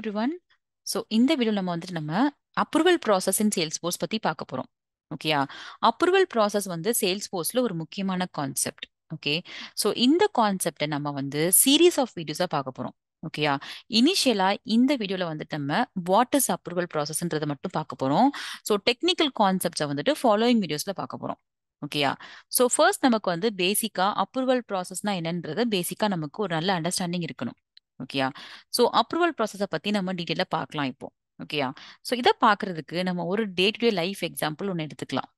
Everyone. So இந்த video நம்ம approval process இன் Salesforce பத்தி பார்க்க போறோம். ஓகேயா? அப்ரூவல் ப்ராசஸ் சேல்ஸ்ஃபோர்ஸ்ல ஒரு முக்கியமான கான்செப்ட். ஓகே. ஸோ இந்த கான்செப்டை நம்ம சீரீஸ் ஆஃப் வீடியோஸா பார்க்க போறோம். ஓகேயா? இனிஷியலா இந்த வீடியோல நம்ம வாட் இஸ் அப்ரூவல் ப்ராசஸ்ன்றதை மட்டும் பார்க்க போறோம். ஸோ டெக்னிக்கல் கான்செப்ட்ஸை ஃபாலோயிங் வீடியோஸ்ல பார்க்க போறோம். ஓகேயா? ஸோ ஃபர்ஸ்ட் நமக்கு பேசிக்கா அப்ரூவல் ப்ராசஸ்னா என்னன்றது பேசிக்கா நமக்கு ஒரு நல்ல அண்டர்ஸ்டாண்டிங் இருக்கணும். ஓகேயா? ஸோ அப்ரூவல் ப்ராசஸை பத்தி நம்ம டீட்டெயிலாக பார்க்கலாம் இப்போ. ஓகேயா? ஸோ இதை பார்க்கறதுக்கு நம்ம ஒரு day to day life example ஒன்று எடுத்துக்கலாம்.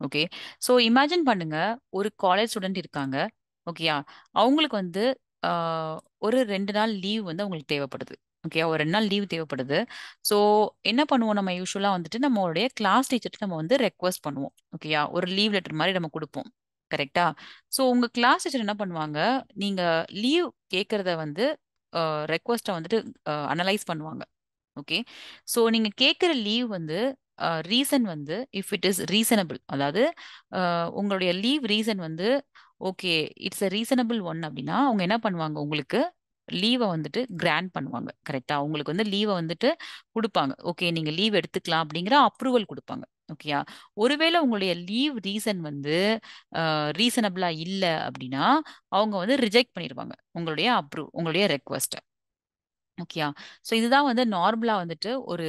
ஓகே. ஸோ இமேஜின் பண்ணுங்க, ஒரு காலேஜ் ஸ்டூடெண்ட் இருக்காங்க. ஓகேயா? அவங்களுக்கு ஒரு 2 நாள் லீவ் அவங்களுக்கு தேவைப்படுது. ஓகே, ஒரு 2 நாள் லீவ் தேவைப்படுது. ஸோ என்ன பண்ணுவோம், நம்ம யூஸ்வலா நம்மளுடைய கிளாஸ் டீச்சர்ட்டு நம்ம ரெக்வஸ்ட் பண்ணுவோம். ஓகேயா? ஒரு லீவ் லெட்டர் மாதிரி நம்ம கொடுப்போம். கரெக்டா? ஸோ உங்க கிளாஸ் டீச்சர் என்ன பண்ணுவாங்க, நீங்க லீவ் கேட்கறத ரெக்வஸ்ட்டை அனலைஸ் பண்ணுவாங்க. ஓகே. ஸோ நீங்க கேட்குற leave reason if it is reasonable, அதாவது உங்களுடைய leave reason okay, it's a reasonable one அப்படின்னா அவங்க என்ன பண்ணுவாங்க, உங்களுக்கு லீவை கிராண்ட் பண்ணுவாங்க. கரெக்டா? உங்களுக்கு லீவை கொடுப்பாங்க. ஓகே, நீங்க லீவ் எடுத்துக்கலாம் அப்படிங்கிற அப்ரூவல் கொடுப்பாங்க. ஓகேயா? ஒருவேளை உங்களுடைய லீவ் ரீசன் ரீசனபிளா இல்ல அப்படின்னா அவங்க ரிஜெக்ட் பண்ணிடுவாங்க உங்களுடைய ரெக்வஸ்ட். ஓகேயா? ஸோ இதுதான் நார்மலா ஒரு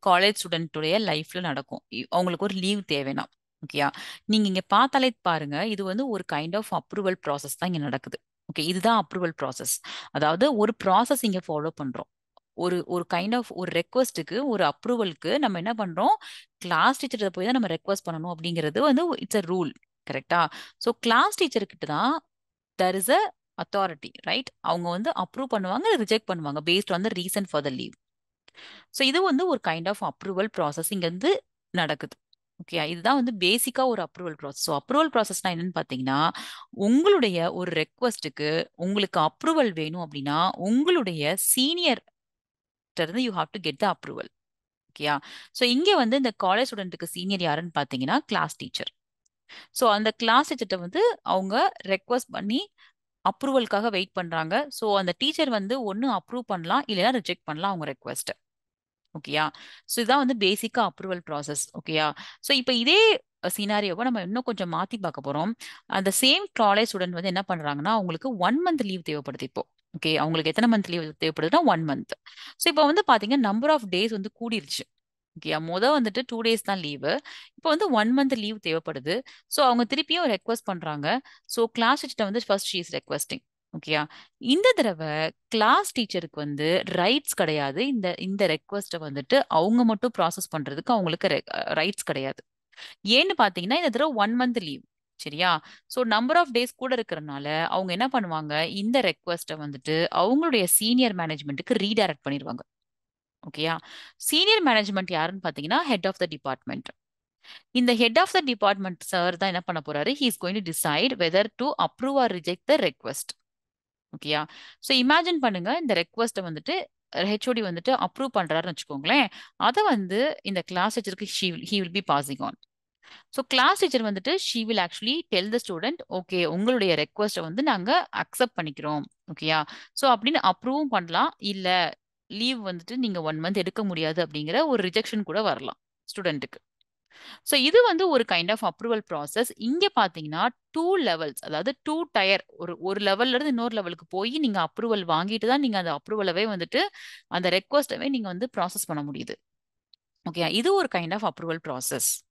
காலேஜ் ஸ்டூடெண்ட்டுடைய லைஃப்ல நடக்கும். அவங்களுக்கு ஒரு லீவ் தேவைன்னா. ஓகேயா? நீங்க இங்க பார்த்தாலே பாருங்க, இது ஒரு கைண்ட் ஆஃப் அப்ரூவல் ப்ராசஸ் தான் இங்க நடக்குது. ஓகே, இதுதான் அப்ரூவல் ப்ராசஸ். அதாவது ஒரு ப்ராசஸ் இங்க ஃபாலோ பண்றோம். ஒரு ஒரு கைண்ட் ஆஃப் ஒரு ரெக்வஸ்ட்டுக்கு, ஒரு அப்ரூவலுக்கு நம்ம என்ன பண்றோம், கிளாஸ் டீச்சர் போய் தான் நம்ம ரெக்வஸ்ட் பண்ணணும் அப்படிங்கிறது இட்ஸ் அ ரூல். கரெக்டா? ஸோ கிளாஸ் டீச்சர் கிட்ட தான் there is a authority, right? அவங்க அப்ரூவ் பண்ணுவாங்க, ரிஜெக்ட் பண்ணுவாங்க based on the reason for the leave. So இது ஒரு கைண்ட் ஆஃப் அப்ரூவல் ப்ராசஸ் இங்க நடக்குது. ஓகே, இதுதான் பேசிக்கா ஒரு அப்ரூவல் ப்ராசஸ். ஸோ அப்ரூவல் ப்ராசஸ்னா என்னன்னு பார்த்தீங்கன்னா, உங்களுடைய ஒரு ரெக்வஸ்ட்டுக்கு உங்களுக்கு அப்ரூவல் வேணும் அப்படின்னா உங்களுடைய சீனியர் இருந்து you have to get the approval. ஓகேயா? ஸோ இங்க இந்த காலேஜ் ஸ்டூடெண்ட்டுக்கு சீனியர் யாருன்னு பார்த்தீங்கன்னா கிளாஸ் டீச்சர். ஸோ அந்த கிளாஸ் டீச்சர்கிட்ட அவங்க ரெக்வஸ்ட் பண்ணி அப்ரூவலுக்காக வெயிட் பண்றாங்க. ஸோ அந்த டீச்சர் ஒன்னு அப்ரூவ் பண்ணலாம், இல்லைன்னா ரிஜெக்ட் பண்ணலாம் அவங்க ரெக்வெஸ்ட். ஓகேயா? ஸோ இதான் பேசிக்கா அப்ரூவல் ப்ராசஸ். ஓகேயா? ஸோ இப்போ இதே சினாரியோவை நம்ம இன்னும் கொஞ்சம் மாத்தி பார்க்க போறோம். அந்த சேம் காலேஜ் ஸ்டூடெண்ட் என்ன பண்றாங்கன்னா, அவங்களுக்கு 1 மந்த் லீவ் தேவைப்படுது இப்போ. ஓகே, அவங்களுக்கு எத்தனை மந்த் லீவ் தேவைப்படுதுன்னா 1 மந்த். ஸோ இப்போ பாத்தீங்கன்னா நம்பர் ஆஃப் டேஸ் கூடிருச்சு. ஓகேயா? முத 2 டேஸ் தான் லீவு. இப்போ 1 மந்த் லீவ் தேவைப்படுது. ஸோ அவங்க திருப்பியும் ரெக்வஸ்ட் பண்றாங்க. So class teacher first she is requesting. ஓகேயா? இந்த தடவை கிளாஸ் டீச்சருக்கு ரைட்ஸ் கிடையாது. இந்த இந்த ரெக்வஸ்ட்டை அவங்க மட்டும் ப்ராசஸ் பண்றதுக்கு அவங்களுக்கு ரைட்ஸ் கிடையாது. ஏன்னு பாத்தீங்கன்னா இந்த தடவை 1 மந்த் லீவ். சரியா? ஸோ நம்பர் ஆஃப் டேஸ் கூட இருக்கிறனால அவங்க என்ன பண்ணுவாங்க, இந்த ரெக்வஸ்ட்டை அவங்களுடைய சீனியர் மேனேஜ்மெண்ட்டுக்கு ரீடைரக்ட் பண்ணிடுவாங்க. ஓகேயா? சீனியர் மேனேஜ்மெண்ட் யாருன்னு பாத்தீங்கன்னா ஹெட் ஆஃப் த டிபார்ட்மெண்ட். இந்த head of the department sir தான் என்ன பண்ண போறாரு, he is going to decide whether to approve or reject the request. ஓகேயா? ஸோ இமேஜின் பண்ணுங்க, இந்த ரெக்வெஸ்ட்டை ஹெச்ஓடி அப்ரூவ் பண்றாருன்னு வச்சுக்கோங்களேன். அதை இந்த கிளாஸ் டீச்சருக்கு he will be passing on. So class teacher she will actually tell the student, okay உங்களுடைய ரெக்வஸ்ட்டை நாங்க அக்செப்ட் பண்ணிக்கிறோம். ஓகேயா? ஸோ அப்படின்னு அப்ரூவும் பண்ணலாம், இல்ல லீவ் நீங்க 1 மந்த் எடுக்க முடியாது அப்படிங்கிற ஒரு ரிஜெக்ஷன் கூட வரலாம் ஸ்டூடெண்ட்டுக்கு. ஸோ இது ஒரு கைண்ட் ஆஃப் அப்ரூவல் ப்ராசஸ். இங்க பாத்தீங்கன்னா 2 லெவல்ஸ், அதாவது 2 டயர், ஒரு லெவல்ல இருந்து இன்னொரு லெவலுக்கு போய் நீங்க அப்ரூவல் வாங்கிட்டு தான் நீங்க அந்த அப்ரூவலவே அந்த ரெக்வஸ்டவே நீங்க ப்ராசஸ் பண்ண முடியுது. ஓகே, இது ஒரு கைண்ட் ஆஃப் அப்ரூவல் ப்ராசஸ்.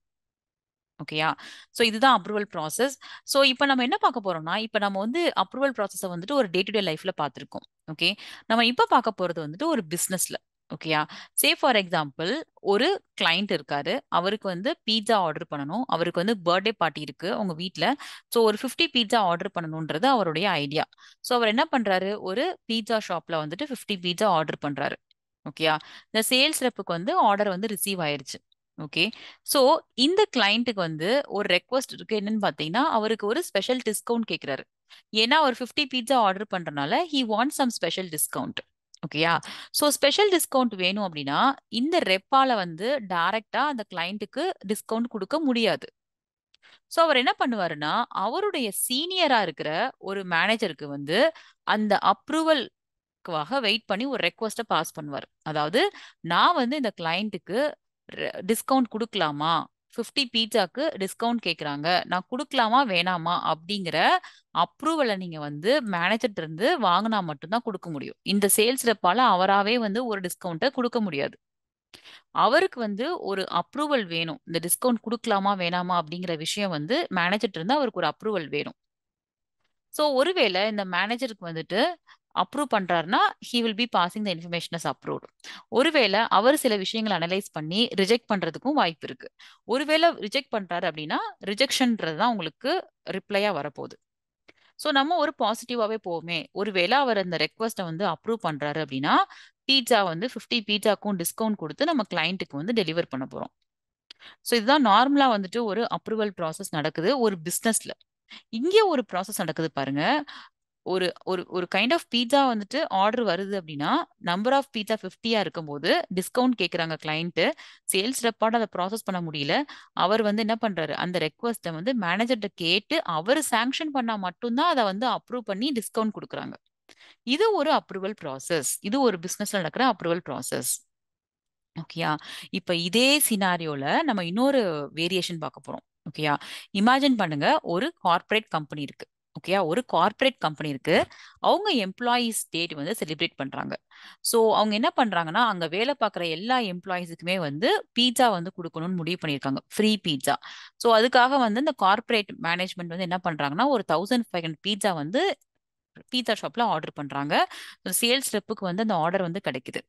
ஓகேயா? ஸோ இதுதான் அப்ரூவல் ப்ராசஸ். ஸோ இப்போ நம்ம என்ன பார்க்க போறோம்னா, இப்போ நம்ம அப்ரூவல் ப்ராசஸை ஒரு டே டு டே லைஃப்ல பார்த்துருக்கோம். ஓகே, நம்ம இப்போ பார்க்க போறது ஒரு பிசினஸ்ல. ஓகேயா? சே ஃபார் எக்ஸாம்பிள், ஒரு கிளைண்ட் இருக்காரு. அவருக்கு பீட்சா ஆர்டர் பண்ணணும். அவருக்கு பர்த்டே பார்ட்டி இருக்கு உங்க வீட்ல. ஸோ ஒரு 50 பீட்சா ஆர்டர் பண்ணணும்ன்றது அவருடைய ஐடியா. ஸோ அவர் என்ன பண்றாரு, ஒரு பீட்சா ஷாப்ல 50 பீட்சா ஆர்டர் பண்றாரு. ஓகேயா? இந்த சேல்ஸ் ரெப்புக்கு ஆர்டர் ரிசீவ் ஆயிருச்சு. ஓகே. ஸோ இந்த கிளைண்ட்டுக்கு ஒரு ரெக்வஸ்ட் இருக்கு. என்னன்னு பார்த்தீங்கன்னா, அவருக்கு ஒரு ஸ்பெஷல் டிஸ்கவுண்ட் கேட்கிறாரு. ஏன்னா அவர் 50 பீட்சா ஆர்டர் பண்றனால he want some special discount. ஓகேயா? ஸோ ஸ்பெஷல் டிஸ்கவுண்ட் வேணும் அப்படின்னா இந்த ரெப்பால டைரக்டா அந்த கிளைண்ட்டுக்கு டிஸ்கவுண்ட் கொடுக்க முடியாது. ஸோ அவர் என்ன பண்ணுவாருன்னா, அவருடைய சீனியரா இருக்கிற ஒரு மேனேஜருக்கு அந்த அப்ரூவல் கிளைண்ட்டுக்காக வெயிட் பண்ணி ஒரு ரெக்வஸ்ட்டை பாஸ் பண்ணுவார். அதாவது நான் வந்து இந்த கிளைண்ட்டுக்கு டிஸ்கவுண்ட் கொடுக்கலாமா, 50 பீட்சாக்கு டிஸ்கவுண்ட் கேக்குறாங்க, நான் கொடுக்கலாமா வேணாமா அப்படிங்கிற அப்ரூவலை நீங்க வந்து மேனேஜர்ட்ட இருந்து வாங்கினா மட்டும்தான் கொடுக்க முடியும். இந்த சேல்ஸ் ரெப்பால அவராவே வந்து ஒரு டிஸ்கவுண்ட்டை கொடுக்க முடியாது. அவருக்கு வந்து ஒரு அப்ரூவல் வேணும். இந்த டிஸ்கவுண்ட் கொடுக்கலாமா வேணாமா அப்படிங்கிற விஷயம் வந்து மேனேஜர்ட்ட இருந்து அவருக்கு ஒரு அப்ரூவல் வேணும். ஸோ ஒருவேளை இந்த மேனேஜருக்கு வந்துட்டு அப்ரூவ் பண்றாருன்னா he will be passing the information as approved. ஒருவேளை அவர் சில விஷயங்களை அனலைஸ் பண்ணி ரிஜெக்ட் பண்றதுக்கும் வாய்ப்பு இருக்கு. ஒருவேளை ரிஜெக்ட் பண்றாரு அப்படின்னா ரிஜெக்ஷன்ன்றது தான் உங்களுக்கு ரிப்ளையா வரப்போகுது. ஸோ நம்ம ஒரு பாசிட்டிவாவே போவோமே. ஒருவேளை அவர் அந்த ரெக்வஸ்ட்டை வந்து அப்ரூவ் பண்றாரு அப்படின்னா பீட்சா வந்து 50 பீட்சாக்கும் டிஸ்கவுண்ட் கொடுத்து நம்ம கிளைண்ட்டுக்கு வந்து டெலிவர் பண்ண போறோம். ஸோ இதுதான் நார்மலா வந்துட்டு ஒரு அப்ரூவல் ப்ராசஸ் நடக்குது ஒரு பிசினஸ்ல. இங்கே ஒரு ப்ராசஸ் நடக்குது பாருங்க. ஒரு ஒரு ஒரு கைண்ட் ஆஃப் பீட்சா வந்துட்டு ஆர்டர் வருது அப்படின்னா நம்பர் ஆஃப் பீட்சா 50-ஆ இருக்கும்போது டிஸ்கவுண்ட் கேட்குறாங்க கிளைண்ட். சேல்ஸ் ரெப்பார்ட் அதை ப்ராசஸ் பண்ண முடியல. அவர் வந்து என்ன பண்றாரு, அந்த ரெக்வஸ்ட்டை வந்து மேனேஜர்கிட்ட கேட்டு அவர் சாங்ஷன் பண்ணா மட்டும்தான் அதை வந்து அப்ரூவ் பண்ணி டிஸ்கவுண்ட் கொடுக்குறாங்க. இது ஒரு அப்ரூவல் ப்ராசஸ். இது ஒரு பிசினஸ்ல நடக்கிற அப்ரூவல் ப்ராசஸ். ஓகேயா? இப்ப இதே சினாரியோல நம்ம இன்னொரு வேரியேஷன் பார்க்க போறோம். ஓகேயா? இமேஜின் பண்ணுங்க, ஒரு கார்ப்பரேட் கம்பெனி இருக்கு. ஓகேயா? ஒரு கார்ப்பரேட் கம்பெனி இருக்கு. அவங்க எம்ப்ளாயீஸ் டேட் வந்து செலிப்ரேட் பண்றாங்க. ஸோ அவங்க என்ன பண்றாங்கன்னா, அங்க வேலை பார்க்குற எல்லா எம்ப்ளாயீஸுக்குமே வந்து பீட்சா வந்து குடுக்கணும்னு முடிவு பண்ணியிருக்காங்க. Free pizza. ஸோ அதுக்காக வந்து இந்த கார்ப்பரேட் மேனேஜ்மெண்ட் வந்து என்ன பண்றாங்கன்னா, ஒரு 1500 பீட்சா வந்து பீட்சா ஷாப்ல ஆர்டர் பண்றாங்க. சேல்ஸ் ரெப்புக்கு வந்து அந்த ஆர்டர் வந்து கிடைக்குது.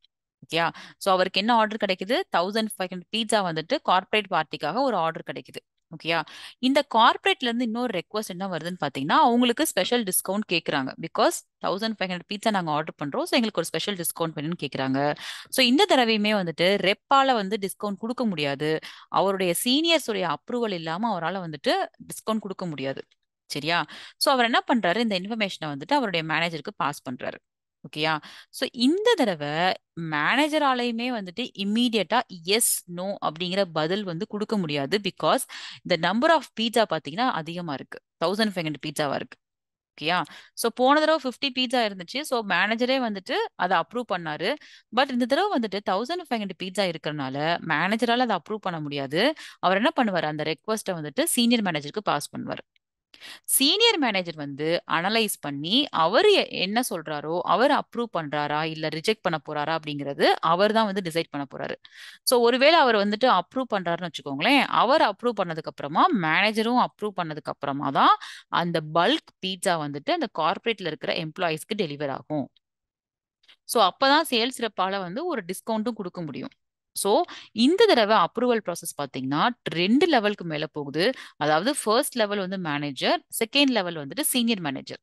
ஓகேயா? சோ அவருக்கு என்ன ஆர்டர் கிடைக்குது? 1500 பீட்சா வந்துட்டு கார்ப்பரேட் பார்ட்டிக்காக ஒரு ஆர்டர் கிடைக்குது. ஓகேயா? இந்த கார்ப்பரேட்ல இருந்து இன்னொரு ரெக்வஸ்ட் என்ன வருதுன்னு பாத்தீங்கன்னா, அவங்களுக்கு ஸ்பெஷல் டிஸ்கவுண்ட் கேக்குறாங்க. பிகாஸ் 1500 பீட்சா நாங்க ஆர்டர் பண்றோம். சோ எங்களுக்கு ஒரு ஸ்பெஷல் டிஸ்கவுண்ட் வேணும்னு கேக்குறாங்க. சோ இந்த தடவையுமே வந்துட்டு ரெப்பால வந்து டிஸ்கவுண்ட் கொடுக்க முடியாது. அவருடைய சீனியர்ஸ் உடைய அப்ரூவல் இல்லாம அவரால வந்துட்டு டிஸ்கவுண்ட் கொடுக்க முடியாது. சரியா? சோ அவர் என்ன பண்றாரு, இந்த இன்ஃபர்மேஷனை வந்துட்டு அவருடைய மேனேஜருக்கு பாஸ் பண்றாரு. ஓகேயா? சோ இந்த தடவை மேனேஜராலையுமே வந்துட்டு இம்மீடியட்டா எஸ் நோ அப்படிங்கிற பதில் வந்து கொடுக்க முடியாது. பிகாஸ் இந்த நம்பர் ஆஃப் பீட்சா பாத்தீங்கன்னா அதிகமா இருக்கு. 1500 பீட்சாவா இருக்கு. ஓகேயா? சோ போன தடவை 50 பீட்சா இருந்துச்சு. சோ மேனேஜரே வந்துட்டு அதை அப்ரூவ் பண்ணாரு. பட் இந்த தடவை வந்துட்டு 1500 பீட்சா இருக்கறனால மேனேஜரால அதை அப்ரூவ் பண்ண முடியாது. அவர் என்ன பண்ணுவாரு, அந்த ரெக்வஸ்ட்டை வந்துட்டு சீனியர் மேனேஜருக்கு பாஸ் பண்ணுவார். சீனியர் மேனேஜர் வந்து அனலைஸ் பண்ணி அவர் என்ன சொல்றாரோ அவர் அப்ரூவ் பண்றாரா இல்ல ரிஜெக்ட் பண்ண போறாரா அப்படிங்கிறது அவர் தான் வந்து டிசைட் பண்ண போறாரு. சோ ஒருவேளை அவர் வந்துட்டு அப்ரூவ் பண்றாருன்னு வச்சுக்கோங்களேன், அவர் அப்ரூவ் பண்ணதுக்கு அப்புறமா மேனேஜரும் அப்ரூவ் பண்ணதுக்கு அப்புறமா தான் அந்த பல்க் பீட்சா வந்துட்டு அந்த கார்ப்பரேட்ல இருக்கிற எம்ப்ளாயிஸ்க்கு டெலிவர் ஆகும். சோ அப்பதான் சேல்ஸ் ரெப்பால வந்து ஒரு டிஸ்கவுண்ட்டும் கொடுக்க முடியும். சோ இந்த தடவை அப்ரூவல் ப்ராசஸ் பாத்தீங்கன்னா 2 லெவலுக்கு மேல போகுது. அதாவது ஃபர்ஸ்ட் லெவல் வந்து மேனேஜர், செகண்ட் லெவல் வந்துட்டு சீனியர் மேனேஜர்.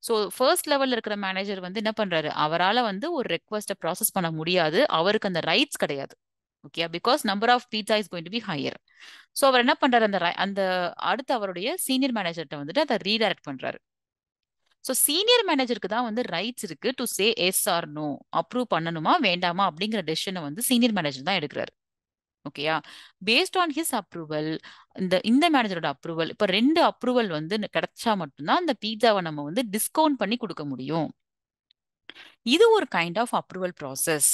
சோ ஃபர்ஸ்ட் லெவல்ல இருக்கிற மேனேஜர் வந்து என்ன பண்றாரு, அவரால வந்து ஒரு ரெக்வஸ்ட்டை ப்ராசஸ் பண்ண முடியாது. அவருக்கு அந்த ரைட்ஸ் கிடையாது. Okay, because number of pizza is going to be higher. So அவர் என்ன பண்றாரு, அந்த அடுத்து அவருடைய சீனியர் மேனேஜர்ட்ட வந்துட்டு அதை ரீடைரக்ட் பண்றாரு. ஸோ சீனியர் மேனேஜருக்கு தான் வந்து ரைட்ஸ் இருக்கு to say yes or no, approve பண்ணணுமா வேண்டாமா அப்படிங்கிற டெசிஷனை வந்து சீனியர் மேனேஜர் தான் எடுக்கிறாரு. ஓகேயா? பேஸ்ட் ஆன் ஹிஸ் அப்ரூவல், இந்த இந்த மேனேஜரோட அப்ரூவல், இப்ப 2 அப்ரூவல் வந்து கிடைச்சா மட்டும்தான் அந்த பீட்சாவை நம்ம வந்து டிஸ்கவுண்ட் பண்ணி கொடுக்க முடியும். இது ஒரு kind of approval process.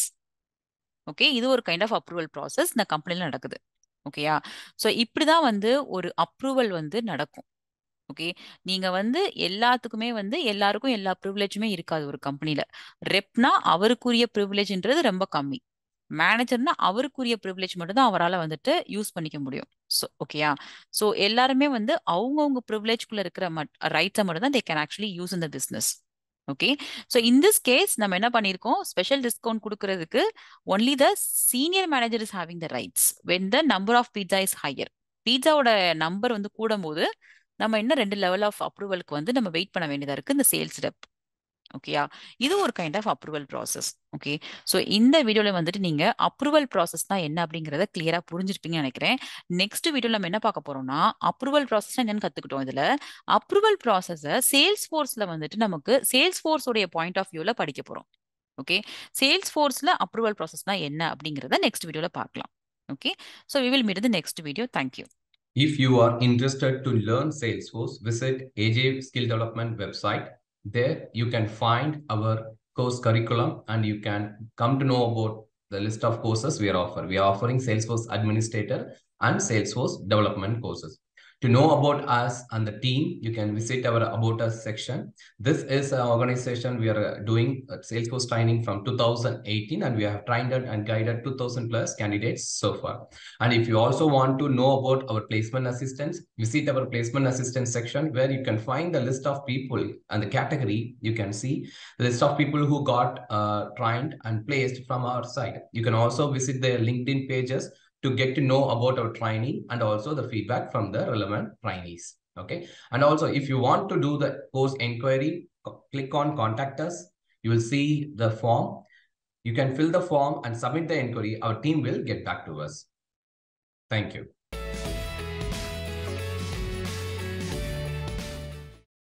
Okay, இது ஒரு கைண்ட் ஆஃப் அப்ரூவல் ப்ராசஸ் இந்த கம்பெனில நடக்குது. ஓகேயா? ஸோ இப்படிதான் வந்து ஒரு அப்ரூவல் வந்து நடக்கும். ஓகே, நீங்க வந்து எல்லாத்துக்குமே வந்து எல்லாருக்கும் எல்லா ப்ரிவிலேஜுமே இருக்காது ஒரு கம்பெனில. ரெப்னா அவருக்குரிய ப்ரிவிலேஜ்ன்றது ரொம்ப கம்மி. மேனேஜர்னா அவருக்குரிய ப்ரிவிலேஜ் மட்டும் தான் அவரால வந்துட்டு யூஸ் பண்ணிக்க முடியும். ஸோ ஓகேயா? ஸோ எல்லாருமே வந்து அவங்கவுங்க ப்ரிவிலேஜ்குள்ள இருக்கிற ரைட்ஸை மட்டும் தான் they can actually use in the business. Okay, so in this case நம்ம என்ன பண்ணியிருக்கோம், ஸ்பெஷல் டிஸ்கவுண்ட் கொடுக்கறதுக்கு only the senior manager is having the rights when the number of pizza is higher. பீட்சாவோட நம்பர் வந்து கூடும்போது நம்ம இன்னும் 2 லெவல் ஆஃப் அப்ரூவலுக்கு வந்து நம்ம வெயிட் பண்ண வேண்டியதா இருக்கு இந்த சேல்ஸ் ரெப். ஓகேயா? இது ஒரு kind of approval process. Okay, so இந்த வீடியோல வந்துட்டு நீங்க அப்ரூவல் ப்ராசஸ் தான் என்ன அப்படிங்கறத கிளியரா புரிஞ்சிருப்பீங்கன்னு நினைக்கிறேன். நெக்ஸ்ட் வீடியோல நம்ம என்ன பார்க்க போறோம்னா அப்ரூவல் ப்ராசஸ் என்னன்னு கத்துக்கிட்டோம். இதுல அப்ரூவல் ப்ராசஸ சேல்ஸ் ஃபோர்ஸ்ல வந்துட்டு நமக்கு சேல்ஸ் ஃபோர்ஸ் உடைய பாயிண்ட் ஆஃப் வியூல படிக்க போறோம். ஓகே, சேல்ஸ் ஃபோர்ஸ்ல அப்ரூவல் ப்ராசஸ்னா என்ன அப்படிங்கறத நெக்ஸ்ட் வீடியோல பார்க்கலாம். Okay, so we will meet the next video. Thank you. If you are interested to learn Salesforce, visit AJ Skill Development website. There you can find our course curriculum, and you can come to know about the list of courses we are offering. We are offering Salesforce Administrator and Salesforce Development courses. To know about us and the team, you can visit our About Us section. This is an organization we are doing Salesforce training from 2018, and we have trained and guided 2000 plus candidates so far. And if you also want to know about our placement assistance, visit our placement assistance section, where you can find the list of people and the category. You can see the list of people who got trained and placed from our side. You can also visit their LinkedIn pages to get to know about our training and also the feedback from the relevant trainees. Okay. And also, if you want to do the course inquiry, click on contact us. You will see the form. You can fill the form and submit the inquiry. Our team will get back to us. Thank you.